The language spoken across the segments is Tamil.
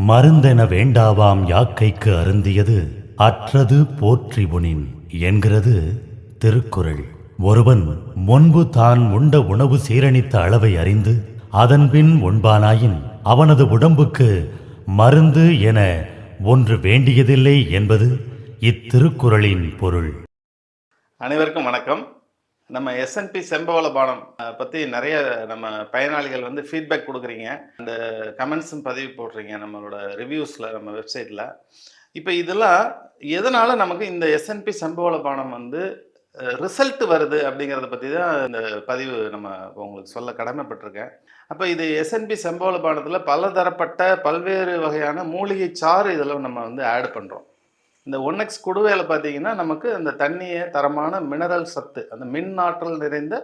மருந்தென வேண்டாவாம் யாக்கைக்கு அருந்தியது அற்றது போற்றி உனின் என்கிறது திருக்குறள். ஒருவன் முன்பு தான் உண்ட உணவு சீரணித்த அளவை அறிந்து அதன்பின் உண்பானாயின் அவனது உடம்புக்கு மருந்து என ஒன்று வேண்டியதில்லை என்பது இத்திருக்குறளின் பொருள். அனைவருக்கும் வணக்கம். நம்ம எஸ்என்பி செம்பவள பானம் பற்றி நிறைய நம்ம பயனாளிகள் ஃபீட்பேக் கொடுக்குறீங்க, அந்த கமெண்ட்ஸும் பதிவு போடுறீங்க நம்மளோட ரிவ்யூஸில், நம்ம வெப்சைட்டில். இப்போ இதெல்லாம் எதனால் நமக்கு இந்த எஸ்என்பி செம்பவள பானம் ரிசல்ட் வருது அப்படிங்கிறத பற்றி தான் இந்த பதிவு நம்ம உங்களுக்கு சொல்ல கடமைப்பட்டிருக்கேன். அப்போ இது எஸ்என்பி செம்பவள பானத்தில் பலதரப்பட்ட பல்வேறு வகையான மூலிகை சாறு இதில் நம்ம ஆட் பண்ணுறோம். இந்த 1X குடுவையில் பார்த்தீங்கன்னா நமக்கு அந்த தண்ணியை தரமான மினரல் சத்து, அந்த மின் ஆற்றல் நிறைந்த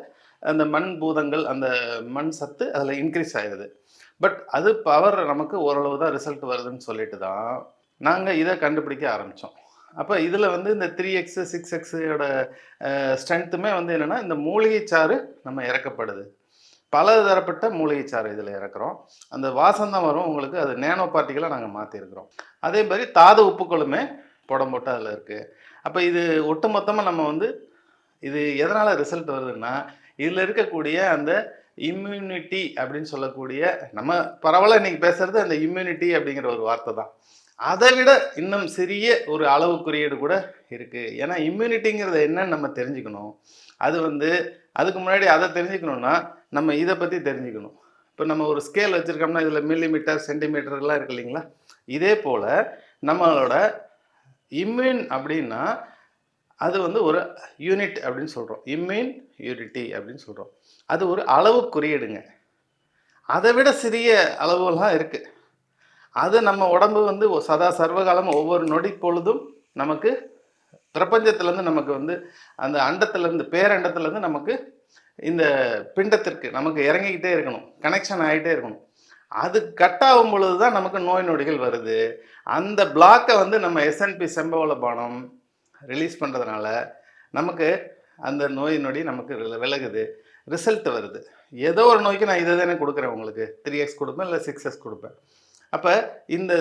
அந்த மண் பூதங்கள், அந்த மண் சத்து அதில் இன்க்ரீஸ் ஆகிடுது. பட் அது பவர் நமக்கு ஓரளவு தான் ரிசல்ட் வருதுன்னு சொல்லிட்டு தான் நாங்கள் இதை கண்டுபிடிக்க ஆரம்பித்தோம். அப்போ இதில் இந்த 3X 6Xோட ஸ்ட்ரென்த்துமே என்னென்னா இந்த மூலிகை சாறு நம்ம இறக்கப்படுது. பல தரப்பட்ட மூலிகை சாறு இதில் இறக்குறோம். அந்த வாசம் தான் வரும் உங்களுக்கு, அது நேனோ பார்ட்டிகளாக நாங்கள் மாற்றிருக்கிறோம். அதே மாதிரி தாது உப்புக்களுமே போட்டு அதில் இருக்குது. அப்போ இது ஒட்டுமொத்தமாக நம்ம இது எதனால் ரிசல்ட் வருதுன்னா, இதில் இருக்கக்கூடிய அந்த இம்யூனிட்டி அப்படின்னு சொல்லக்கூடிய, நம்ம பரவலாக இன்றைக்கி பேசுகிறது அந்த இம்யூனிட்டி அப்படிங்கிற ஒரு வார்த்தை தான். அதை விட இன்னும் சிறிய ஒரு அளவு குறியீடு கூட இருக்குது. ஏன்னா இம்யூனிட்டிங்கிறது என்னன்னு நம்ம தெரிஞ்சுக்கணும். அது அதுக்கு முன்னாடி அதை தெரிஞ்சுக்கணுன்னா நம்ம இதை பற்றி தெரிஞ்சுக்கணும். இப்போ நம்ம ஒரு ஸ்கேல் வச்சுருக்கோம்னா இதில் மில்லிமீட்டர் சென்டிமீட்டர்லாம் இருக்கு இல்லைங்களா? இதே போல் நம்மளோட இம்யூன் அப்படின்னா அது ஒரு யூனிட் அப்படின்னு சொல்கிறோம். இம்யூன் யூனிட்டி அப்படின்னு சொல்கிறோம். அது ஒரு அளவு குறியீடுங்க. அதை விட சிறிய அளவுலாம் இருக்குது. அது நம்ம உடம்பு சதா சர்வகாலம் ஒவ்வொரு நொடி பொழுதும் நமக்கு பிரபஞ்சத்திலேருந்து நமக்கு அந்த அண்டத்திலேருந்து, பேரண்டத்திலேருந்து நமக்கு இந்த பிண்டத்திற்கு நமக்கு இறங்கிக்கிட்டே இருக்கணும், கனெக்ஷன் ஆகிட்டே இருக்கணும். அது கட் ஆகும் பொழுது தான் நமக்கு நோய் நொடிகள் வருது. அந்த பிளாக்கை நம்ம எஸ்என்பி செம்பவள பானம் ரிலீஸ் பண்ணுறதுனால நமக்கு அந்த நோய் நொடி நமக்கு விலகுது, ரிசல்ட் வருது. ஏதோ ஒரு நோய்க்கு நான் இதை தானே கொடுக்குறேன் உங்களுக்கு. 3X கொடுப்பேன், இல்லை 6X கொடுப்பேன். அப்போ இந்த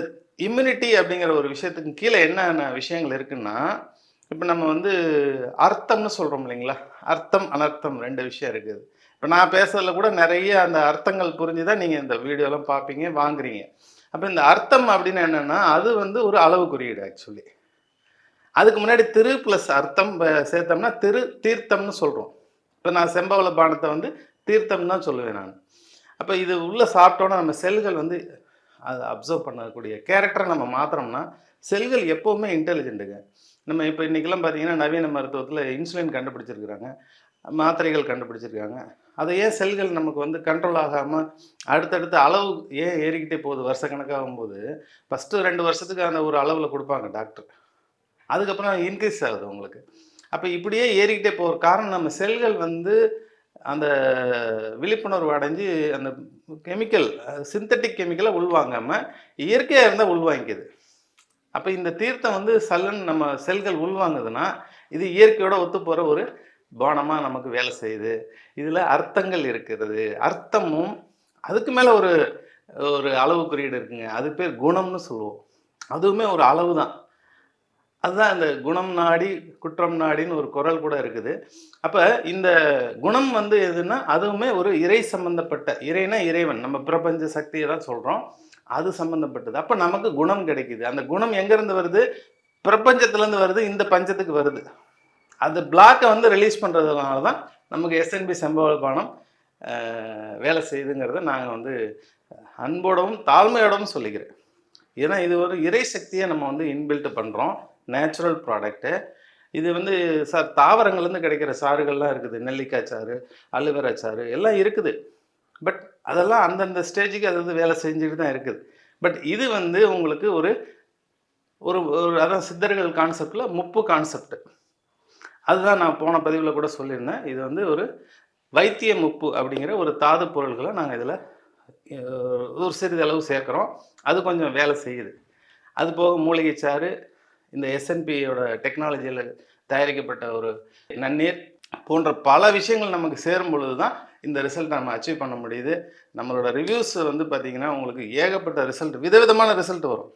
இம்யூனிட்டி அப்படிங்கிற ஒரு விஷயத்துக்கு கீழே என்னென்ன விஷயங்கள் இருக்குன்னா, இப்போ நம்ம அர்த்தம்னு சொல்கிறோம் இல்லைங்களா? அர்த்தம் அனர்த்தம் 2 விஷயம் இருக்குது. இப்போ நான் பேசுறதுல கூட நிறைய அந்த அர்த்தங்கள் புரிஞ்சு தான் நீங்கள் இந்த வீடியோலாம் பார்ப்பீங்க, வாங்குறீங்க. அப்போ இந்த அர்த்தம் அப்படின்னு என்னென்னா அது ஒரு அளவு குறியீடு. ஆக்சுவலி அதுக்கு முன்னாடி திரு ப்ளஸ் அர்த்தம் சேர்த்தோம்னா தீர்த்தம்னு சொல்கிறோம். இப்போ நான் செம்பவள பானத்தை தீர்த்தம் தான் சொல்லுவேன் நான். அப்போ இது உள்ளே சாப்பிட்டோன்னா நம்ம செல்கள் அதை அப்சர்வ் பண்ணக்கூடிய கேரக்டரை நம்ம மாத்திரம்னா, செல்கள் எப்போவுமே இன்டெலிஜென்ட்டுங்க. நம்ம இப்போ இன்றைக்கெல்லாம் பார்த்தீங்கன்னா நவீன மருத்துவத்தில் இன்சுலின் கண்டுபிடிச்சிருக்கிறாங்க, மாத்திரைகள் கண்டுபிடிச்சிருக்காங்க. அதை ஏன் செல்கள் நமக்கு கண்ட்ரோல் ஆகாமல் அடுத்தடுத்த அளவு ஏன் ஏறிக்கிட்டே போகுது? வருஷக்கணக்காகும்போது ஃபஸ்ட்டு 2 வருஷத்துக்கு அந்த ஒரு அளவில் கொடுப்பாங்க டாக்டர், அதுக்கப்புறம் இன்க்ரீஸ் ஆகுது உங்களுக்கு. அப்போ இப்படியே ஏறிக்கிட்டே போகிற காரணம் நம்ம செல்கள் அந்த விழிப்புணர்வு அடைஞ்சு அந்த கெமிக்கல், சிந்தட்டிக் கெமிக்கலை உள்வாங்காமல் இயற்கையாக இருந்தால் உள்வாங்கிக்குது. அப்போ இந்த தீர்த்தம் சல்லுன்னு நம்ம செல்கள் உள்வாங்குதுன்னா இது இயற்கையோட ஒத்து போகிற ஒரு பானமாக நமக்கு வேலை செய்யுது. இதில் அர்த்தங்கள் இருக்கிறது. அர்த்தமும் அதுக்கு மேலே ஒரு ஒரு அளவு குறியீடு இருக்குங்க. அது பேர் குணம்னு சொல்லுவோம். அதுவுமே ஒரு அளவு தான். அதுதான் இந்த குணம் நாடி குற்றம் நாடின்னு ஒரு குறள் கூட இருக்குது. அப்போ இந்த குணம் எதுன்னா அதுவுமே ஒரு இறை சம்பந்தப்பட்ட, இறைனா இறைவன், நம்ம பிரபஞ்ச சக்தியை தான் சொல்கிறோம், அது சம்மந்தப்பட்டது. அப்போ நமக்கு குணம் கிடைக்குது. அந்த குணம் எங்கேருந்து வருது? பிரபஞ்சத்துலேருந்து வருது, இந்த பஞ்சத்துக்கு வருது. அந்த பிளாக்கை ரிலீஸ் பண்ணுறதுனால தான் நமக்கு எஸ்என்பி செம்பவள பானம் வேலை செய்யுதுங்கிறத நாங்கள் அன்போடவும் தாழ்மையோடவும் சொல்லிக்கிறேன். ஏன்னா இது ஒரு இறை சக்தியை நம்ம இன்பில்ட் பண்ணுறோம், நேச்சுரல் ப்ராடக்ட்டு. இது சார் தாவரங்கள்லேருந்து கிடைக்கிற சாறுகள்லாம் இருக்குது. நெல்லிக்காய் சாறு, அலுவேரா சாறு எல்லாம் இருக்குது. பட் அதெல்லாம் அந்தந்த ஸ்டேஜுக்கு அது வேலை செஞ்சுட்டு தான் இருக்குது. பட் இது உங்களுக்கு ஒரு ஒரு அதான் சித்தர்கள் கான்செப்டில் முப்பு கான்செப்ட். அதுதான் நான் போன பதிவில் கூட சொல்லியிருந்தேன். இது ஒரு வைத்திய முப்பு அப்படிங்கிற ஒரு தாது பொருள்களை நாங்கள் இதில் ஒரு சிறிதளவு சேர்க்குறோம். அது கொஞ்சம் வேலை செய்யுது. அது போக மூலிகை சாறு, இந்த எஸ்என்பியோட டெக்னாலஜியில் தயாரிக்கப்பட்ட ஒரு நன்னீர், போன்ற பல விஷயங்கள் நமக்கு சேரும் பொழுது தான் இந்த ரிசல்ட் நம்ம அச்சீவ் பண்ண முடியுது. நம்மளோட ரிவ்யூஸ் வந்து பார்த்தீங்கன்னா, உங்களுக்கு ஏகப்பட்ட ரிசல்ட் விதவிதமான ரிசல்ட் வரும்.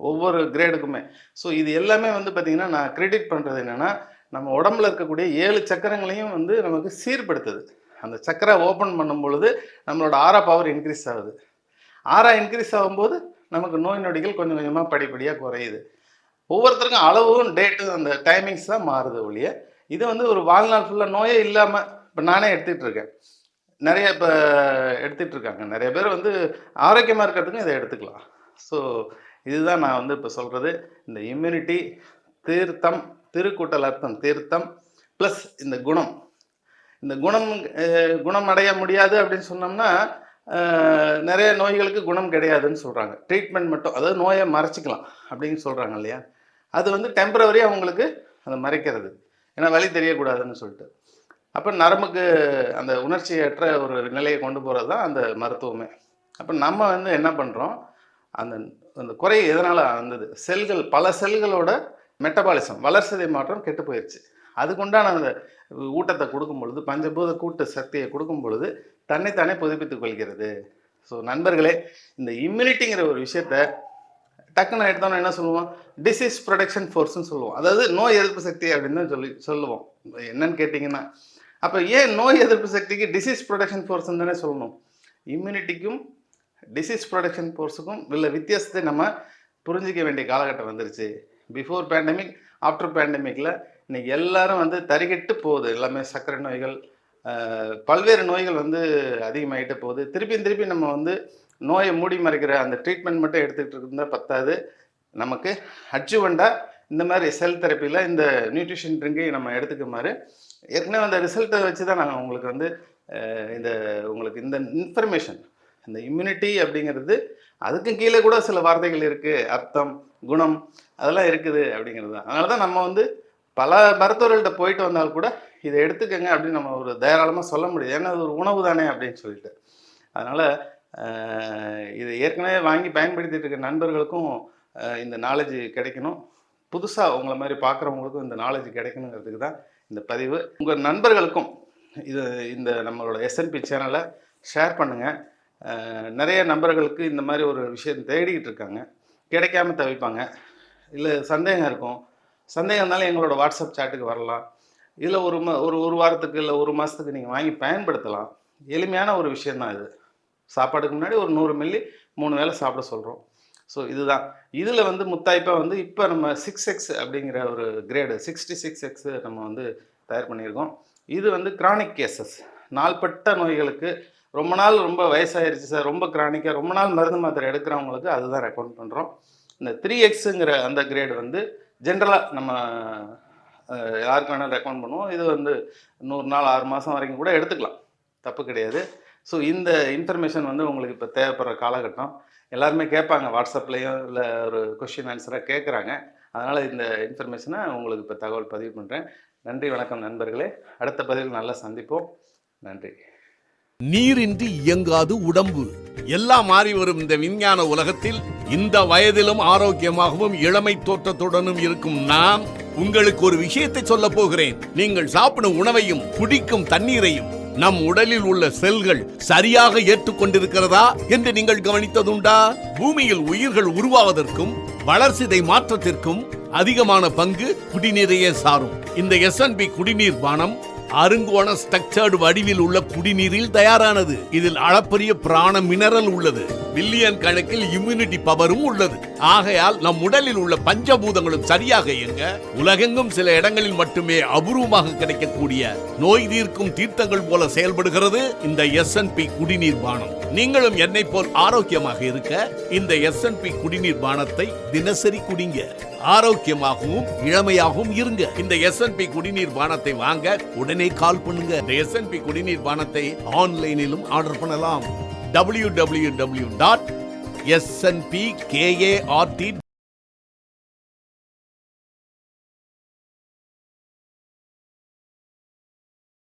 ஒவ்வொரு கிரேடுக்குமே. ஸோ இது எல்லாமே வந்து பார்த்தீங்கன்னா, நான் கிரெடிட் பண்ணுறது என்னென்னா, நம்ம உடம்புல இருக்கக்கூடிய 7 சக்கரங்களையும் வந்து நமக்கு சீர்படுத்துது. அந்த சக்கரை ஓப்பன் பண்ணும் பொழுது நம்மளோட ஆரா பவர் இன்க்ரீஸ் ஆகுது. ஆரா இன்க்ரீஸ் ஆகும்போது நமக்கு நோய் நொடிகள் கொஞ்சம் கொஞ்சமாக படிப்படியாக குறையுது. ஒவ்வொருத்தருக்கும் அளவும் டேட்டும் அந்த டைமிங்ஸ் தான் மாறுது ஒழிய, இது வந்து ஒரு வாழ்நாள் ஃபுல்லாக நோயே இல்லாமல் இப்போ நானே எடுத்துகிட்டு இருக்கேன். நிறைய இப்போ எடுத்துகிட்டு இருக்காங்க. நிறைய பேர் வந்து ஆரோக்கியமாக இருக்கிறதுக்கும் இதை எடுத்துக்கலாம். ஸோ இதுதான் நான் வந்து இப்போ சொல்கிறது. இந்த இம்யூனிட்டி, தீர்த்தம், திருக்கூட்டல் அர்த்தம் தீர்த்தம் ப்ளஸ் இந்த குணம். இந்த குணம் அடைய முடியாது அப்படின்னு சொன்னோம்னா, நிறைய நோய்களுக்கு குணம் கிடையாதுன்னு சொல்கிறாங்க. ட்ரீட்மெண்ட் மட்டும், அதாவது நோயை மறைச்சிக்கலாம் அப்படின்னு சொல்கிறாங்க இல்லையா? அது வந்து டெம்பரவரி அவங்களுக்கு அதை மறைக்கிறது. ஏன்னா வலி தெரியக்கூடாதுன்னு சொல்லிட்டு. அப்போ நரம்புக்கு அந்த உணர்ச்சியற்ற ஒரு நிலையை கொண்டு போகிறது தான் அந்த மருத்துவமே. அப்போ நம்ம வந்து என்ன பண்ணுறோம், அந்த அந்த குறை எதனால் வந்தது, செல்கள் பல செல்களோட மெட்டபாலிசம் வளர்சிதை மாற்றம் கெட்டு போயிடுச்சு. அதுக்குண்டான அந்த ஊட்டத்தை கொடுக்கும் பொழுது, பஞ்சபூத கூட்டு சக்தியை கொடுக்கும் பொழுது தன்னைத்தானே புதுப்பித்துக் கொள்கிறது. ஸோ நண்பர்களே, இந்த இம்யூனிட்டிங்கிற ஒரு விஷயத்த டக்குன்னு எடுத்தோன்னா என்ன சொல்லுவோம், டிசீஸ் ப்ரொடக்ஷன் ஃபோர்ஸ்ன்னு சொல்லுவோம். அதாவது நோய் எதிர்ப்பு சக்தி அப்படின்னு தான் சொல்லுவோம். என்னன்னு கேட்டிங்கன்னா, அப்போ ஏன் நோய் எதிர்ப்பு சக்திக்கு டிசீஸ் ப்ரொடக்ஷன் ஃபோர்ஸ்ன்னு தானே சொல்லணும்? இம்யூனிட்டிக்கும் டிசீஸ் ப்ரொடக்ஷன் ஃபோர்ஸுக்கும் உள்ள வித்தியாசத்தை நம்ம புரிஞ்சிக்க வேண்டிய காலகட்டம் வந்துருச்சு. பிஃபோர் பேண்டமிக், ஆஃப்டர் பேண்டமிக்கில் இன்றைக்கி எல்லாரும் வந்து தறிகெட்டு போகுது. எல்லாமே சர்க்கரை நோய்கள், பல்வேறு நோய்கள் வந்து அதிகமாகிட்டு போகுது. திருப்பி நம்ம வந்து நோயை மூடி மறைக்கிற அந்த ட்ரீட்மெண்ட் மட்டும் எடுத்துக்கிட்டு இருந்தால் பத்தாது. நமக்கு அட்ஜுவண்டாக இந்த மாதிரி செல் தெரப்பியில் இந்த நியூட்ரிஷன் ட்ரிங்கை நம்ம எடுத்துக்குமாறு ஏற்கனவே அந்த ரிசல்ட்டை வச்சு தான் நாங்கள் உங்களுக்கு வந்து உங்களுக்கு இந்த இன்ஃபர்மேஷன், இந்த இம்யூனிட்டி அப்படிங்கிறது அதுக்கும் கீழே கூட சில வார்த்தைகள் இருக்குது, அர்த்தம், குணம், அதெல்லாம் இருக்குது அப்படிங்கிறது தான். அதனால தான் நம்ம வந்து பல மருத்துவர்கள்ட்ட போயிட்டு வந்தால் கூட இதை எடுத்துக்கங்க அப்படின்னு நம்ம ஒரு தாராளமாக சொல்ல முடியாது. ஏன்னா அது ஒரு உணவு தானே அப்படின்னு சொல்லிட்டு. அதனால் இதை ஏற்கனவே வாங்கி பயன்படுத்திட்டு இருக்க நண்பர்களுக்கும் இந்த நாலேஜ் கிடைக்கணும். புதுசாக உங்களை மாதிரி பார்க்குறவங்களுக்கும் இந்த நாலேஜ் கிடைக்கணுங்கிறதுக்கு தான் இந்த பதிவு. உங்கள் நண்பர்களுக்கும் இந்த நம்மளோட எஸ்என்பி சேனலை ஷேர் பண்ணுங்கள். நிறைய நண்பர்களுக்கு இந்த மாதிரி ஒரு விஷயம் தேடிக்கிட்டு இருக்காங்க, கிடைக்காம தவிப்பாங்க, இல்லை சந்தேகம் இருக்கும். சந்தேகம் இருந்தாலும் எங்களோட வாட்ஸ்அப் சாட்டுக்கு வரலாம். இதில் ஒரு வாரத்துக்கு இல்லை ஒரு மாதத்துக்கு நீங்கள் வாங்கி பயன்படுத்தலாம். எளிமையான ஒரு விஷயந்தான் இது. சாப்பாடுக்கு முன்னாடி ஒரு 100 மில்லி 3 வேளை சாப்பிட சொல்கிறோம். ஸோ இதுதான். இதில் வந்து முத்தாய்ப்பாக வந்து இப்போ நம்ம 6X அப்படிங்கிற ஒரு கிரேடு 66X நம்ம வந்து தயார் பண்ணியிருக்கோம். இது வந்து கிரானிக் கேசஸ், நாள்பட்ட நோய்களுக்கு, ரொம்ப வயசாயிருச்சு சார், ரொம்ப கிரானிக்காக ரொம்ப நாள் மருந்து மாத்திரை எடுக்கிறவங்களுக்கு அதுதான் ரெக்கமெண்ட் பண்ணுறோம். இந்த 3Xங்கிற அந்த கிரேடு வந்து ஜென்ரலாக நம்ம யாருக்கு வேணாலும் ரெக்கமெண்ட் பண்ணுவோம். இது வந்து 100 நாள் 6 மாதம் வரைக்கும் கூட எடுத்துக்கலாம், தப்பு கிடையாது. ஸோ இந்த இன்ஃபர்மேஷன் வந்து உங்களுக்கு இப்போ தேவைப்படுற காலகட்டம். எல்லாருமே கேட்பாங்க, வாட்ஸ்அப்லேயும் இல்லை ஒரு கொஷின் ஆன்சராக கேட்குறாங்க. அதனால் இந்த இன்ஃபர்மேஷனை உங்களுக்கு இப்போ தகவல் பதிவு பண்ணுறேன். நன்றி, வணக்கம் நண்பர்களே. அடுத்த பதிவில் நல்லா சந்திப்போம். நன்றி. நீரின்றி இயங்காது உடம்பு. எல்லாம் மாறி வரும் இந்த விஞ்ஞான உலகத்தில் இந்த வயதிலும் ஆரோக்கியமாகவும் இளமை தோற்றத்துடனும் இருக்கும் நான் உங்களுக்கு ஒரு விஷயத்தை சொல்ல போகிறேன். நீங்கள் சாப்பிடும் உணவையும் குடிக்கும் தண்ணீரையும் நம் உடலில் உள்ள செல்கள் சரியாக ஏற்றுக்கொண்டிருக்கிறதா என்று நீங்கள் கவனித்ததுண்டா? பூமியில் உயிர்கள் உருவாவதற்கும் வளர்சிதை மாற்றத்திற்கும் அதிகமான பங்கு குடிநீரையே சாரும். இந்த எஸ்என்பி குடிநீர் பானம் அருங்கோண ஸ்ட்ரக்சர்டு வடிவில் உள்ள குடிநீரில் தயாரானது. இதில் அளப்பரிய பிராண மினரல் உள்ளது. பில்லியன் கணக்கில் இம்யூனிட்டி பவரும் உள்ளது. ஆகையால் நம் உடலில் உள்ள பஞ்சபூதங்களும் சரியாக இயங்க உலகெங்கும் சில இடங்களில் மட்டுமே அபூர்வமாக கிடைக்கக்கூடிய நோய் தீர்க்கும் தீர்த்தங்கள் போல செயல்படுகிறது இந்த எஸ்என்பி குடிநீர் பானம். நீங்களும் என்னை போல் ஆரோக்கியமாக இருக்க இந்த எஸ்என்பி குடிநீர் பானத்தை தினசரி குடிங்க. ஆரோக்கியமாகவும் இளமையாகவும் இருங்க. இந்த எஸ்என்பி குடிநீர் பானத்தை வாங்க உடனே கால் பண்ணுங்க. இந்த எஸ்என்பி குடிநீர் பானத்தை ஆன்லைனிலும் ஆர்டர் பண்ணலாம். www.snpkart